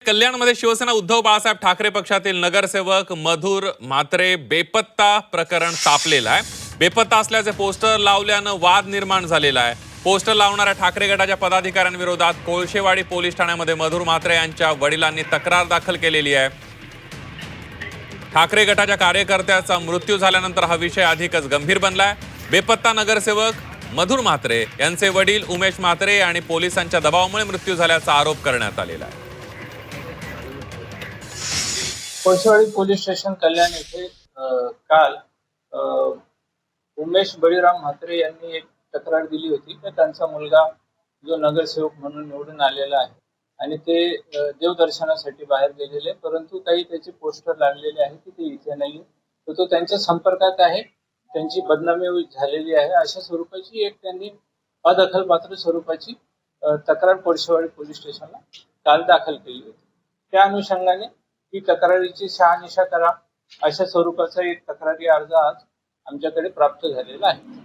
कल्याणमध्ये शिवसेना उद्धव बाळासाहेब ठाकरे पक्षातील नगरसेवक मधुर म्हात्रे बेपत्ता प्रकरण तापलेलं आहे। बेपत्ता असल्याचे पोस्टर लावल्यानं वाद निर्माण झालेला आहे। पोस्टर लावणाऱ्या ठाकरे गटाच्या पदाधिकाऱ्यांविरोधात कोळशेवाडी पोलीस ठाण्यामध्ये मधुर म्हात्रे यांच्या वडिलांनी तक्रार दाखल केलेली आहे। ठाकरे गटाच्या कार्यकर्त्याचा मृत्यू झाल्यानंतर हा विषय अधिकच गंभीर बनलाय। बेपत्ता नगरसेवक मधुर म्हात्रे यांचे वडील उमेश म्हात्रे आणि पोलिसांच्या दबावामुळे मृत्यू झाल्याचा आरोप करण्यात आलेला आहे। कोळशेवाडी पोलीस स्टेशन कल्याण येथे काल उमेश बळीराम म्हात्रे यांनी एक तक्रार दिली होती की त्यांचा मुलगा जो नगरसेवक म्हणून निवडून आलेला आहे आणि ते देवदर्शनासाठी बाहेर गेलेले, परंतु काही त्याचे पोस्टर लागलेले आहे की ते इथे नाही, तर तो त्यांच्या संपर्कात आहे, त्यांची बदनामी झालेली आहे, अशा स्वरूपाची एक त्यांनी अदखलपात्र स्वरूपाची तक्रार कोळशेवाडी पोलीस स्टेशनला काल दाखल केली होती। त्या अनुषंगाने ही तक्रारीची शहानिशा करा अशा स्वरूपाचा एक तक्रारी अर्ज आज आमच्याकडे प्राप्त झालेला आहे।